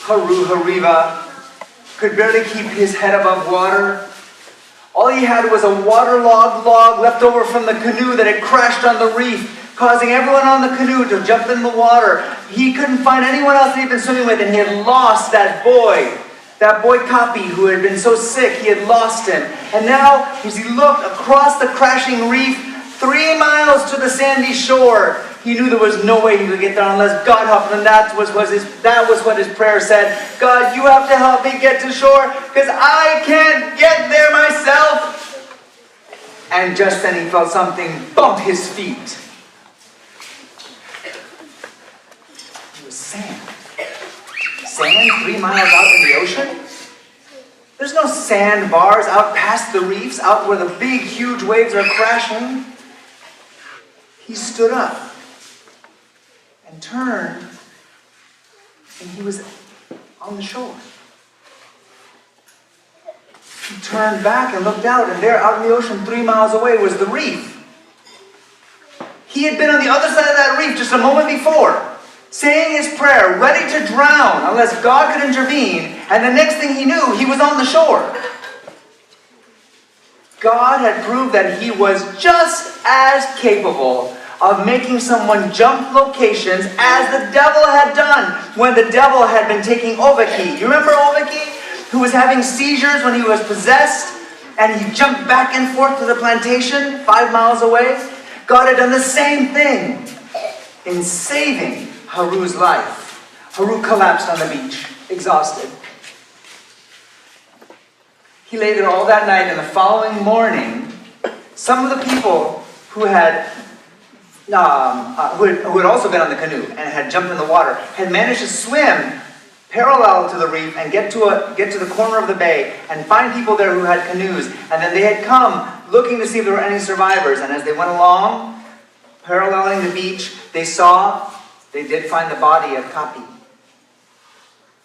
Haru Hariva could barely keep his head above water. All he had was a waterlogged log left over from the canoe that had crashed on the reef, causing everyone on the canoe to jump in the water. He couldn't find anyone else that he'd been swimming with, and he had lost that boy Kapi, who had been so sick. He had lost him. And now, as he looked across the crashing reef, 3 miles to the sandy shore, he knew there was no way he could get there unless God helped him. And that was what his prayer said. God, you have to help me get to shore, because I can't get there myself. And just then he felt something bump his feet. It was sand. Sand 3 miles out in the ocean? There's no sandbars out past the reefs, out where the big, huge waves are crashing. He stood up and turned, and he was on the shore. He turned back and looked out, and there out in the ocean 3 miles away was the reef. He had been on the other side of that reef just a moment before, saying his prayer, ready to drown unless God could intervene, and the next thing he knew, he was on the shore. God had proved that he was just as capable of making someone jump locations as the devil had done when the devil had been taking Oveki. You remember Oveki, who was having seizures when he was possessed, and he jumped back and forth to the plantation 5 miles away? God had done the same thing in saving Haru's life. Haru collapsed on the beach, exhausted. He lay there all that night, and the following morning, some of the people who had also been on the canoe and had jumped in the water had managed to swim parallel to the reef and get to the corner of the bay and find people there who had canoes. And then they had come looking to see if there were any survivors. And as they went along, paralleling the beach, they did find the body of Kapi,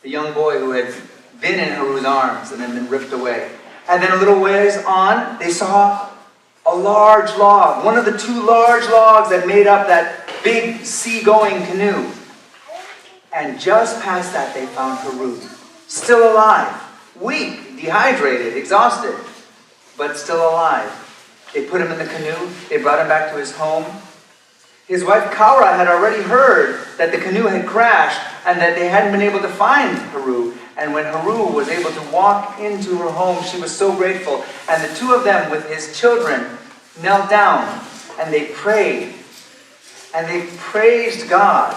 the young boy who had been in Haru's arms and then been ripped away. And then a little ways on, they saw a large log, one of the 2 large logs that made up that big sea-going canoe. And just past that, they found Haru, still alive, weak, dehydrated, exhausted, but still alive. They put him in the canoe. They brought him back to his home. His wife Kaura had already heard that the canoe had crashed and that they hadn't been able to find Haru. And when Haru was able to walk into her home, she was so grateful. And the 2 of them, with his children, knelt down and they prayed. And they praised God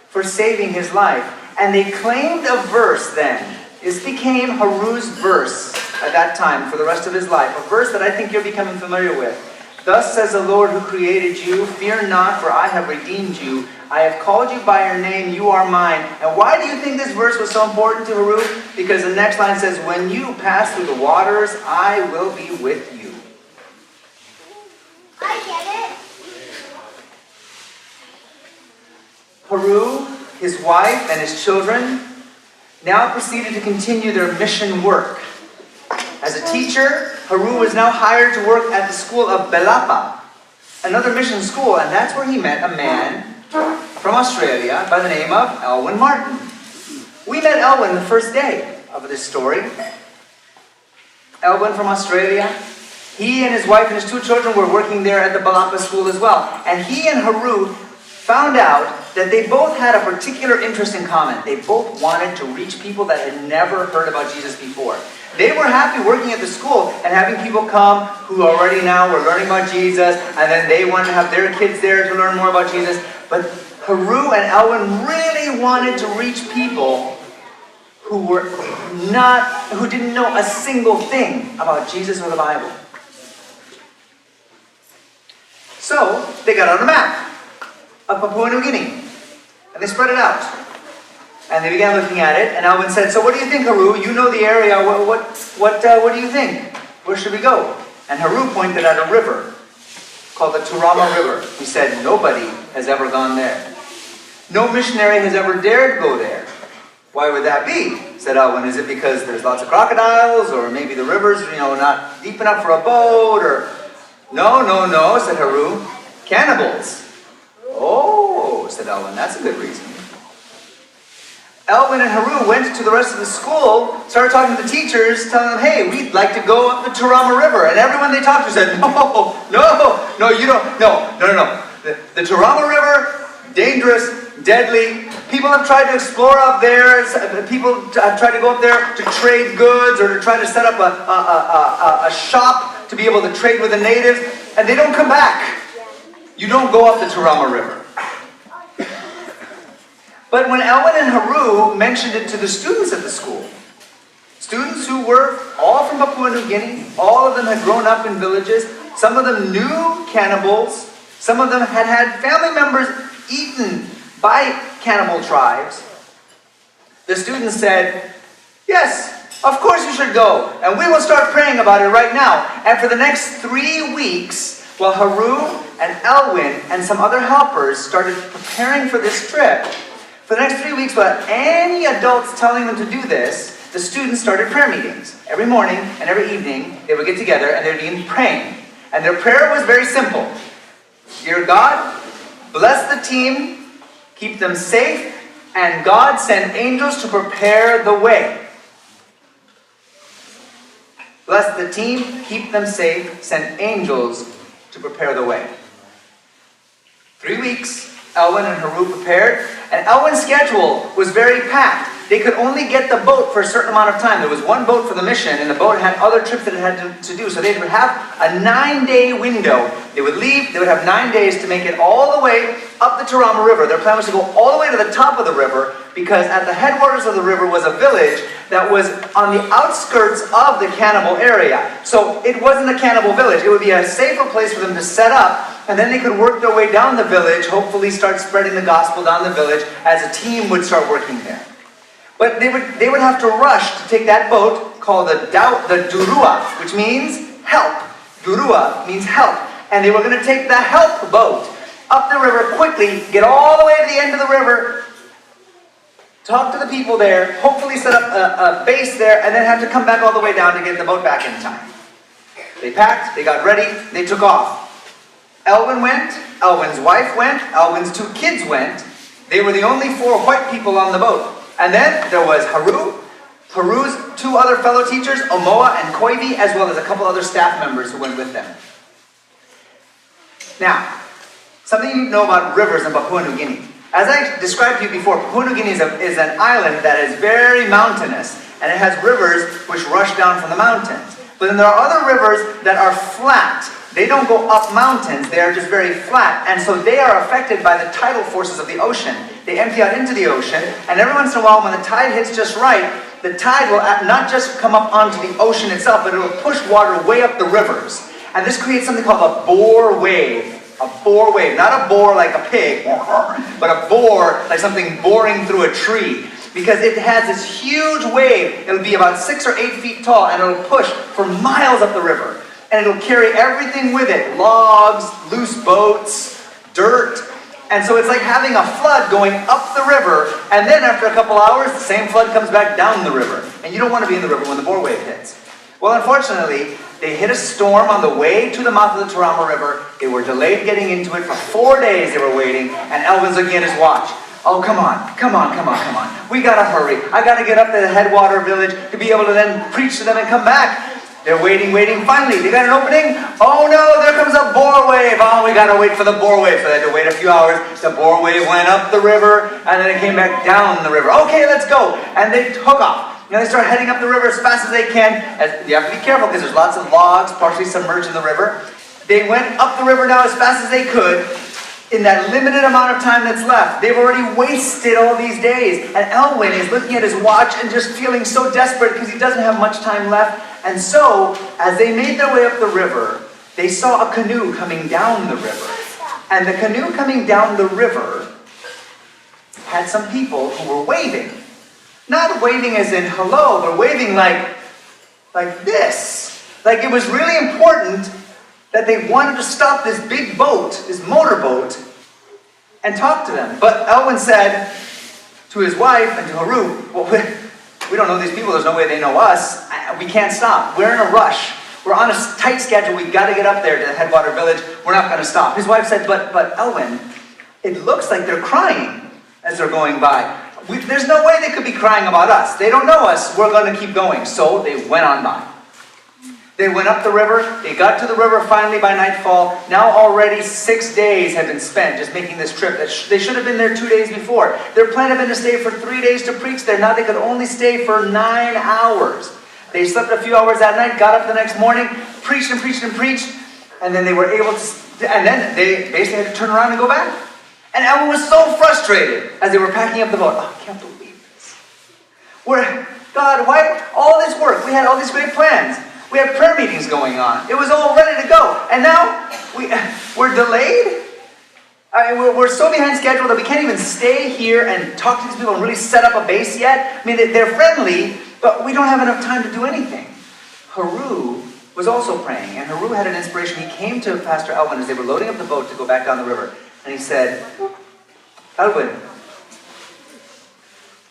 for saving his life. And they claimed a verse then. This became Haru's verse at that time for the rest of his life. A verse that I think you're becoming familiar with. Thus says the Lord who created you, fear not, for I have redeemed you. I have called you by your name, you are mine. And why do you think this verse was so important to Haru? Because the next line says, when you pass through the waters, I will be with you. I get it. Haru, his wife, and his children now proceeded to continue their mission work. As a teacher, Haru was now hired to work at the school of Belapa, another mission school, and that's where he met a man from Australia by the name of Elwyn Martin. We met Elwyn the first day of this story. Elwyn from Australia. He and his wife and his 2 children were working there at the Belapa school as well. And he and Haru found out that they both had a particular interest in common. They both wanted to reach people that had never heard about Jesus before. They were happy working at the school and having people come who already now were learning about Jesus, and then they wanted to have their kids there to learn more about Jesus. But Haru and Elwyn really wanted to reach people who didn't know a single thing about Jesus or the Bible. So they got out a map of Papua New Guinea, and they spread it out. And they began looking at it, and Elwyn said, so what do you think, Haru? You know the area. What do you think? Where should we go? And Haru pointed at a river called the Turama River. He said, nobody has ever gone there. No missionary has ever dared go there. Why would that be? Said Elwyn. Is it because there's lots of crocodiles, or maybe the river's not deep enough for a boat, or... No, said Haru. Cannibals. Oh, said Elwyn, that's a good reason. Elwyn and Haru went to the rest of the school, started talking to the teachers, telling them, hey, we'd like to go up the Turama River. And everyone they talked to said, no, you don't, no. The Turama River, dangerous, deadly. People have tried to explore up there. People have tried to go up there to trade goods or to try to set up a shop to be able to trade with the natives. And they don't come back. You don't go up the Turama River. But when Elwyn and Haru mentioned it to the students at the school, students who were all from Papua New Guinea, all of them had grown up in villages, some of them knew cannibals, some of them had had family members eaten by cannibal tribes, the students said, yes, of course you should go, and we will start praying about it right now. And for the next 3 weeks, while Haru and Elwyn and some other helpers started preparing for this trip, for the next 3 weeks, without any adults telling them to do this, the students started prayer meetings. Every morning and every evening, they would get together and they would begin praying. And their prayer was very simple. Dear God, bless the team, keep them safe, and God send angels to prepare the way. Bless the team, keep them safe, send angels to prepare the way. 3 weeks, Elwyn and Haru prepared, and Elwyn's schedule was very packed. They could only get the boat for a certain amount of time. There was one boat for the mission, and the boat had other trips that it had to do. So they would have a 9-day window. They would leave, they would have 9 days to make it all the way up the Turama River. Their plan was to go all the way to the top of the river, because at the headwaters of the river was a village that was on the outskirts of the cannibal area. So it wasn't a cannibal village. It would be a safer place for them to set up, and then they could work their way down the village, hopefully start spreading the gospel down the village as a team would start working there. But they would have to rush to take that boat called the Durua, which means help. Durua means help. And they were going to take the help boat up the river quickly, get all the way to the end of the river, talk to the people there, hopefully set up a base there, and then have to come back all the way down to get the boat back in time. They packed, they got ready, they took off. Elwyn went, Elwyn's wife went, Elwyn's 2 kids went. They were the only 4 white people on the boat. And then there was Haru, Haru's 2 other fellow teachers, Omoa and Koivi, as well as a couple other staff members who went with them. Now, something you know about rivers in Papua New Guinea. As I described to you before, Papua New Guinea is an island that is very mountainous, and it has rivers which rush down from the mountains. But then there are other rivers that are flat. They don't go up mountains, they are just very flat, and so they are affected by the tidal forces of the ocean. They empty out into the ocean, and every once in a while when the tide hits just right, the tide will not just come up onto the ocean itself, but it will push water way up the rivers. And this creates something called a bore wave. A bore wave, not a bore like a pig, but a bore like something boring through a tree. Because it has this huge wave, it'll be about 6 or 8 feet tall, and it'll push for miles up the river. And it'll carry everything with it, logs, loose boats, dirt. And so it's like having a flood going up the river, and then after a couple hours, the same flood comes back down the river. And you don't want to be in the river when the bore wave hits. Well, unfortunately, they hit a storm on the way to the mouth of the Turama River. They were delayed getting into it. For 4 days they were waiting, and Elwyn's looking at his watch. Oh, come on. We gotta hurry. I gotta get up to the headwater village to be able to then preach to them and come back. They're waiting. Finally, they got an opening. Oh no, there comes a bore wave. Oh, we gotta wait for the bore wave. So they had to wait a few hours. The bore wave went up the river, and then it came back down the river. Okay, let's go. And they took off. They start heading up the river as fast as they can. You have to be careful because there's lots of logs partially submerged in the river. They went up the river now as fast as they could. In that limited amount of time that's left, they've already wasted all these days. And Elwyn is looking at his watch and just feeling so desperate because he doesn't have much time left. And so, as they made their way up the river, they saw a canoe coming down the river. And the canoe coming down the river had some people who were waving. Not waving as in hello, but waving like this. Like it was really important that they wanted to stop this big boat, this motorboat, and talk to them. But Elwyn said to his wife and to Haru, well, we don't know these people, there's no way they know us. We can't stop. We're in a rush. We're on a tight schedule. We've got to get up there to the headwater village. We're not going to stop. His wife said, but Elwyn, it looks like they're crying as they're going by. there's no way they could be crying about us. They don't know us. We're going to keep going. So they went on by. They went up the river. They got to the river finally by nightfall. Now already 6 days had been spent just making this trip. They should have been there 2 days before. Their plan had been to stay for 3 days to preach there. Now they could only stay for 9 hours. They slept a few hours that night, got up the next morning, preached and preached and preached, and then they were able to, and then they basically had to turn around and go back. And Elwyn was so frustrated as they were packing up the boat. Oh, I can't believe this. God, why all this work? We had all these great plans. We had prayer meetings going on. It was all ready to go. And now we're delayed. We're so behind schedule that we can't even stay here and talk to these people and really set up a base yet. I mean, they're friendly, but we don't have enough time to do anything. Haru was also praying, and Haru had an inspiration. He came to Pastor Elwyn as they were loading up the boat to go back down the river. And he said, Elwyn,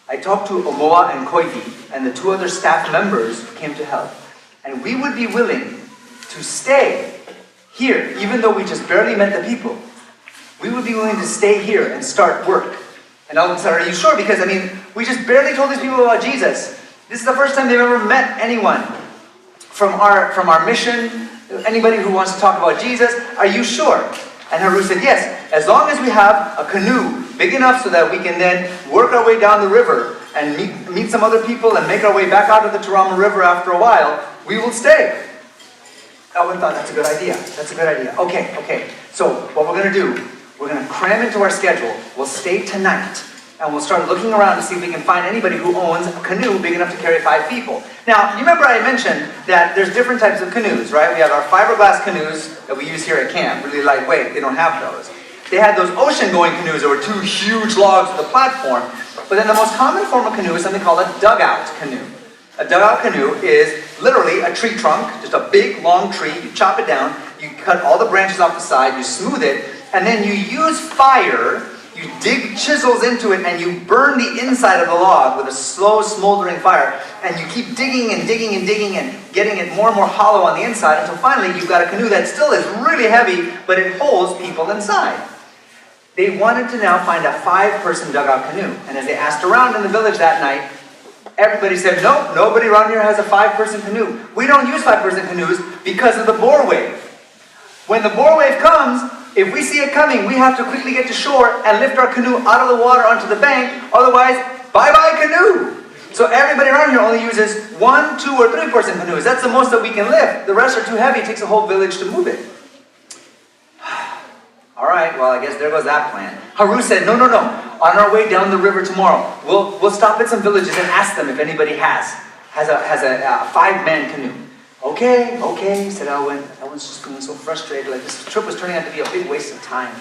I talked to Omoa and Koivi, and the 2 other staff members came to help. And we would be willing to stay here, even though we just barely met the people. We would be willing to stay here and start work. And Elwyn said, are you sure? Because, we just barely told these people about Jesus. This is the first time they've ever met anyone from our mission, anybody who wants to talk about Jesus. Are you sure? And Haru said, yes, as long as we have a canoe big enough so that we can then work our way down the river and meet some other people and make our way back out of the Turama River after a while, we will stay. Elwyn thought, that's a good idea. That's a good idea. Okay. So what we're going to do, we're going to cram into our schedule. We'll stay tonight. And we'll start looking around to see if we can find anybody who owns a canoe big enough to carry 5 people. Now, you remember I mentioned that there's different types of canoes, right? We have our fiberglass canoes that we use here at camp, really lightweight. They don't have those. They had those ocean-going canoes that were 2 huge logs with a platform. But then the most common form of canoe is something called a dugout canoe. A dugout canoe is literally a tree trunk, just a big, long tree. You chop it down, you cut all the branches off the side, you smooth it, and then you use fire. You dig chisels into it and you burn the inside of the log with a slow smoldering fire. And you keep digging and digging and digging and getting it more and more hollow on the inside until finally you've got a canoe that still is really heavy, but it holds people inside. They wanted to now find a 5-person dugout canoe. And as they asked around in the village that night, everybody said, nope, nobody around here has a 5-person canoe. We don't use 5-person canoes because of the bore wave. When the bore wave comes, if we see it coming, we have to quickly get to shore and lift our canoe out of the water onto the bank. Otherwise, bye-bye canoe. So everybody around here only uses 1, 2, or 3-person canoes. That's the most that we can lift. The rest are too heavy. It takes a whole village to move it. All right, well, I guess there goes that plan. Haru said, no. On our way down the river tomorrow, we'll stop at some villages and ask them if anybody has a 5-man canoe. Okay, said Elwyn. Elwyn's just feeling so frustrated, like this trip was turning out to be a big waste of time.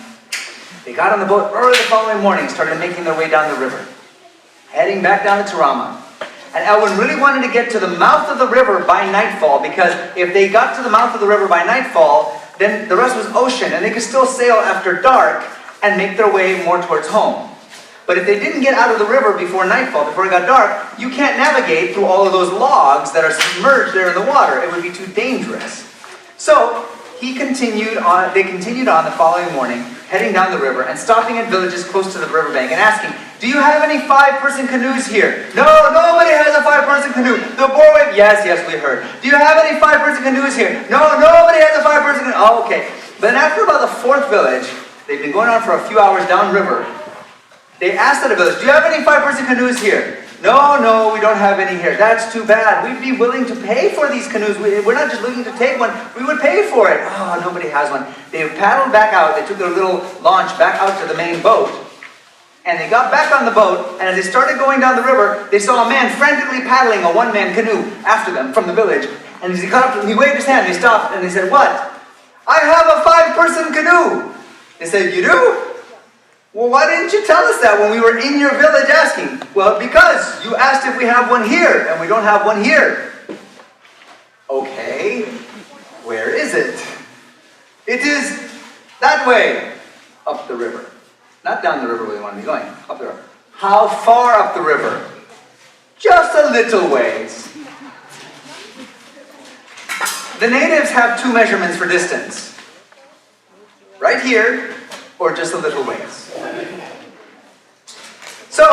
They got on the boat early the following morning, started making their way down the river, heading back down to Turama. And Elwyn really wanted to get to the mouth of the river by nightfall, because if they got to the mouth of the river by nightfall, then the rest was ocean, and they could still sail after dark and make their way more towards home. But if they didn't get out of the river before nightfall, before it got dark, you can't navigate through all of those logs that are submerged there in the water. It would be too dangerous. So they continued on the following morning, heading down the river and stopping at villages close to the riverbank and asking, do you have any 5-person canoes here? No, nobody has a 5-person canoe. The bore wave, yes, we heard. Do you have any 5-person canoes here? No, nobody has a 5-person canoe. Oh, okay. But then after about the 4th village, they've been going on for a few hours downriver. They asked at a village, do you have any 5-person canoes here? No, we don't have any here. That's too bad. We'd be willing to pay for these canoes. We're not just looking to take one. We would pay for it. Oh, nobody has one. They paddled back out. They took their little launch back out to the main boat. And they got back on the boat, and as they started going down the river, they saw a man frantically paddling a 1-man canoe after them from the village. And as he got up, he waved his hand, they stopped, and they said, what? I have a 5-person canoe. They said, you do? Well, why didn't you tell us that when we were in your village asking? Well, because you asked if we have one here, and we don't have one here. Okay, where is it? It is that way, up the river. Not down the river where we want to be going, up the river. How far up the river? Just a little ways. The natives have 2 measurements for distance. Right here, or just a little ways. So,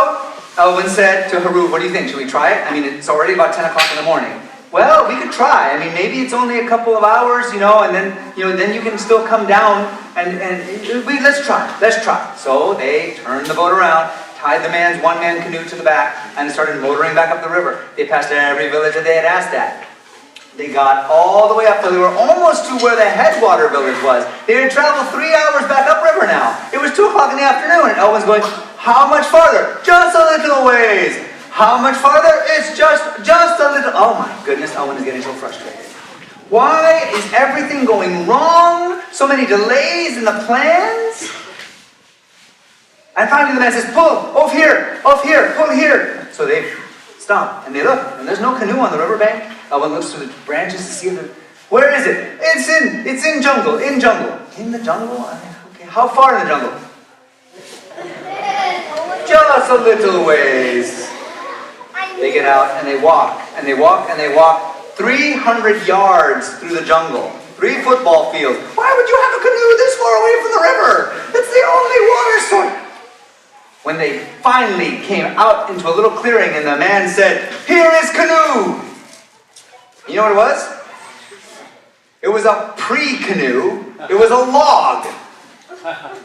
Elwyn said to Haru, what do you think? Should we try it? I mean, it's already about 10 o'clock in the morning. Well, we could try. I mean, maybe it's only a couple of hours, and then you can still come down and let's try. So they turned the boat around, tied the one-man canoe to the back, and started motoring back up the river. They passed every village that they had asked at. They got all the way up till they were almost to where the headwater village was. They had traveled 3 hours back upriver now. It was 2 o'clock in the afternoon, and Elwyn's going, how much farther? Just a little ways. How much farther? It's just a little. Oh my goodness, Elwyn is getting so frustrated. Why is everything going wrong? So many delays in the plans? And finally the man says, pull, off here, pull here. So they stop, and they look, and there's no canoe on the riverbank. Elwyn looks through the branches to see where is it? It's in jungle. In the jungle? Okay, how far in the jungle? Just a little ways. They get out and they walk, and they walk, and they walk 300 yards through the jungle. 3 football fields. Why would you have a canoe this far away from the river? It's the only water source. When they finally came out into a little clearing and the man said, here is canoe. You know what it was? It was a pre-canoe. It was a log.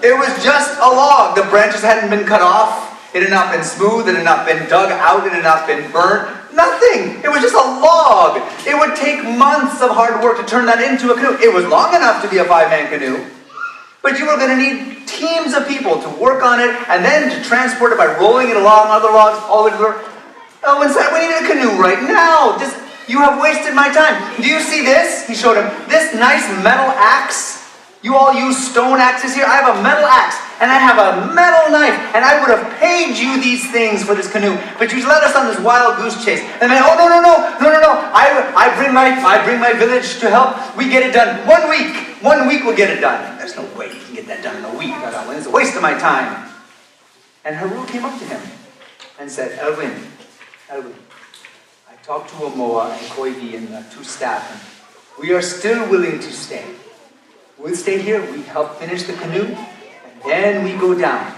It was just a log. The branches hadn't been cut off. It had not been smooth. It had not been dug out. It had not been burnt. Nothing. It was just a log. It would take months of hard work to turn that into a canoe. It was long enough to be a 5-man canoe. But you were going to need teams of people to work on it and then to transport it by rolling it along other logs all the way to the river. Elwyn said, we need a canoe right now. You have wasted my time. Do you see this? He showed him this nice metal axe. You all use stone axes here. I have a metal axe and I have a metal knife, and I would have paid you these things for this canoe, but you led us on this wild goose chase. And then, oh no! I bring my village to help. We get it done 1 week. 1 week we'll get it done. There's no way you can get that done in a week. It's a waste of my time. And Haru came up to him and said, Elwyn, I talked to Omoa and Koivi and 2 staff, and we are still willing to stay. We'll stay here, we help finish the canoe, and then we go down.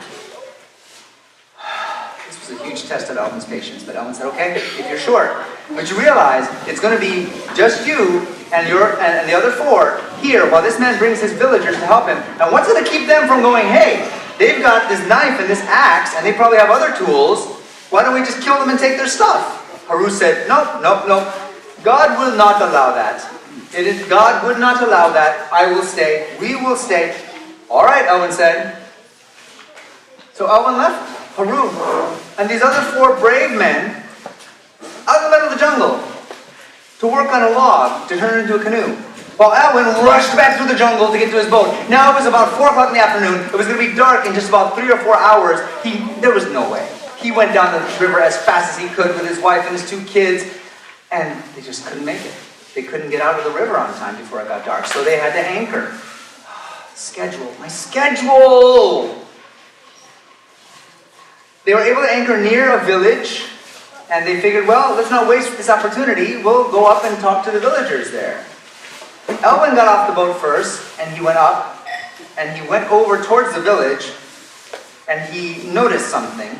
This was a huge test of Elwyn's patience, but Elwyn said, okay, if you're sure. But you realize it's going to be just you and the other 4 here while this man brings his villagers to help him. And what's going to keep them from going, hey, they've got this knife and this axe, and they probably have other tools. Why don't we just kill them and take their stuff? Haru said, no. God will not allow that. God would not allow that. I will stay. We will stay. All right, Elwyn said. So Elwyn left Haru and these other 4 brave men out in the middle of the jungle to work on a log to turn it into a canoe. While Elwyn rushed back through the jungle to get to his boat. Now it was about 4 o'clock in the afternoon. It was going to be dark in just about 3 or 4 hours. There was no way. He went down the river as fast as he could with his wife and his 2 kids, and they just couldn't make it. They couldn't get out of the river on time before it got dark, so they had to anchor. My schedule! They were able to anchor near a village, and they figured, well, let's not waste this opportunity. We'll go up and talk to the villagers there. Elwyn got off the boat first, and he went up, and he went over towards the village, and he noticed something.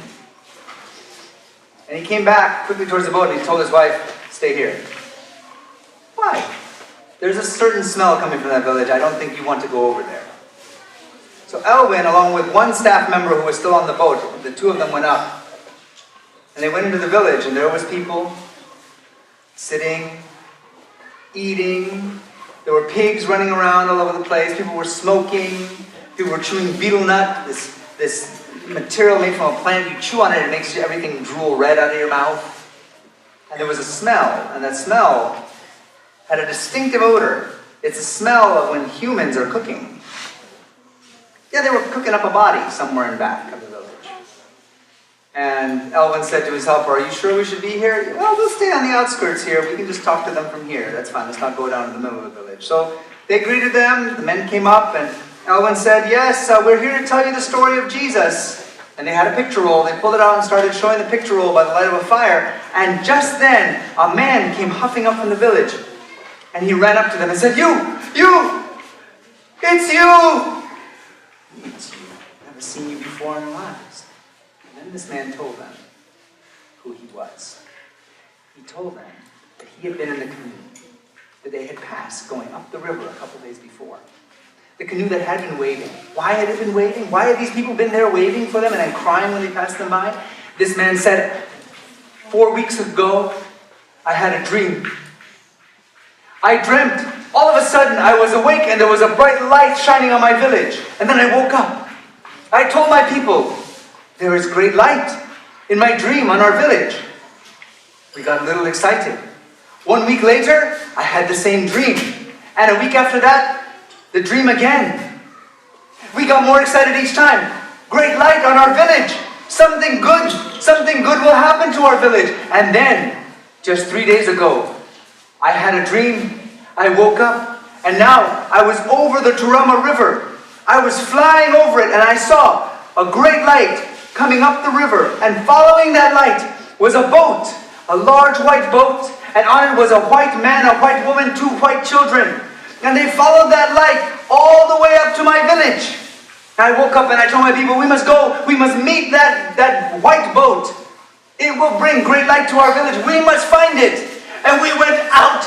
And he came back quickly towards the boat, and he told his wife, stay here. Why? There's a certain smell coming from that village. I don't think you want to go over there. So Elwyn, along with 1 staff member who was still on the boat, the 2 of them went up. And they went into the village, and there was people sitting, eating. There were pigs running around all over the place. People were smoking. People were chewing betel nut, this material made from a plant. You chew on it, it makes everything drool red out of your mouth. And there was a smell, and that smell had a distinctive odor. It's a smell of when humans are cooking. Yeah, they were cooking up a body somewhere in back of the village. And Elwyn said to his helper, are you sure we should be here? Well, we'll stay on the outskirts here. We can just talk to them from here. That's fine. Let's not go down to the middle of the village. So they greeted them. The men came up, and Elwyn said, yes, we're here to tell you the story of Jesus. And they had a picture roll. They pulled it out and started showing the picture roll by the light of a fire. And just then, a man came huffing up from the village. And he ran up to them and said, you! It's you! It's you. I've never seen you before in our lives. And then this man told them who he was. He told them that he had been in the canoe that they had passed going up the river a couple days before. The canoe that had been waving. Why had it been waving? Why had these people been there waving for them and then crying when they passed them by? This man said, 4 weeks ago, I had a dream. I dreamt. All of a sudden, I was awake and there was a bright light shining on my village. And then I woke up. I told my people, there is great light in my dream on our village. We got a little excited. 1 week later, I had the same dream. And a week after that, the dream again. We got more excited each time. Great light on our village. Something good will happen to our village. And then, just 3 days ago, I had a dream. I woke up, and now I was over the Turama River. I was flying over it, and I saw a great light coming up the river. And following that light was a boat, a large white boat. And on it was a white man, a white woman, 2 white children. And they followed that light all the way up to my village. And I woke up and I told my people, we must go, we must meet that white boat. It will bring great light to our village. We must find it. And we went out.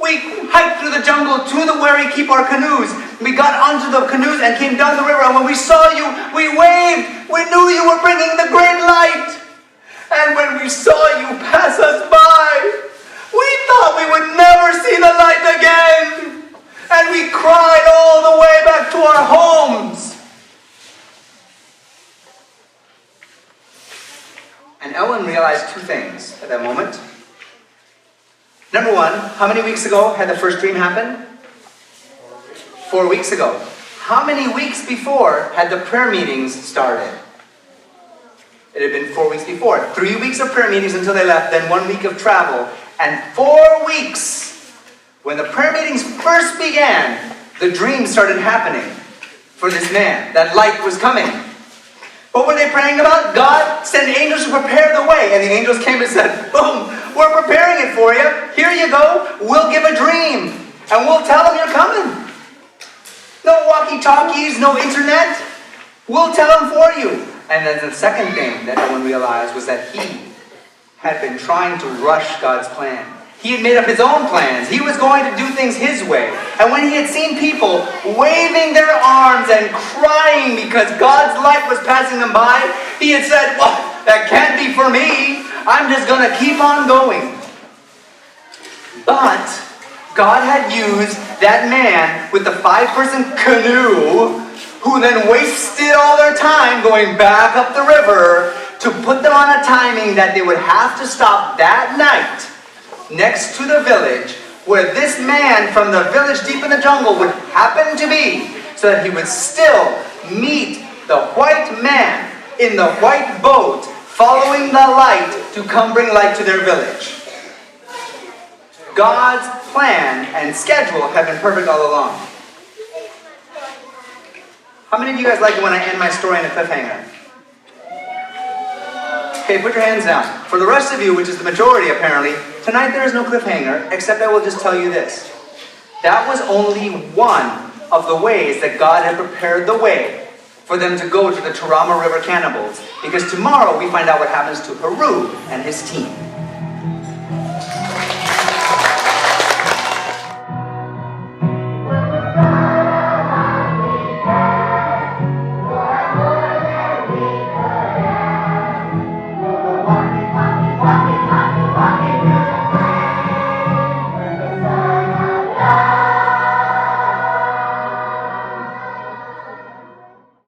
We hiked through the jungle to where we keep our canoes. We got onto the canoes and came down the river. And when we saw you, we waved. We knew you were bringing the great light. And when we saw you pass us by, we thought we would never see the light again. And we cried all the way back to our homes. And Elwyn realized 2 things at that moment. Number 1, how many weeks ago had the first dream happened? 4 weeks ago. How many weeks before had the prayer meetings started? It had been 4 weeks before. 3 weeks of prayer meetings until they left, then 1 week of travel. And 4 weeks, when the prayer meetings first began, the dream started happening for this man. That light was coming. What were they praying about? God, send angels to prepare the way. And the angels came and said, boom, we're preparing it for you. Here you go. We'll give a dream. And we'll tell them you're coming. No walkie-talkies, no internet. We'll tell them for you. And then the second thing that Elwyn realized was that he had been trying to rush God's plan. He had made up his own plans. He was going to do things his way. And when he had seen people waving their arms and crying because God's light was passing them by, he had said, well, that can't be for me. I'm just going to keep on going. But God had used that man with the 5-person canoe, who then wasted all their time going back up the river, to put them on a timing that they would have to stop that night next to the village where this man from the village deep in the jungle would happen to be, so that he would still meet the white man in the white boat following the light to come bring light to their village. God's plan and schedule have been perfect all along. How many of you guys like it when I end my story on a cliffhanger? Okay, put your hands down. For the rest of you, which is the majority apparently, tonight there is no cliffhanger, except I will just tell you this. That was only one of the ways that God had prepared the way for them to go to the Turama River cannibals. Because tomorrow we find out what happens to Haru and his team.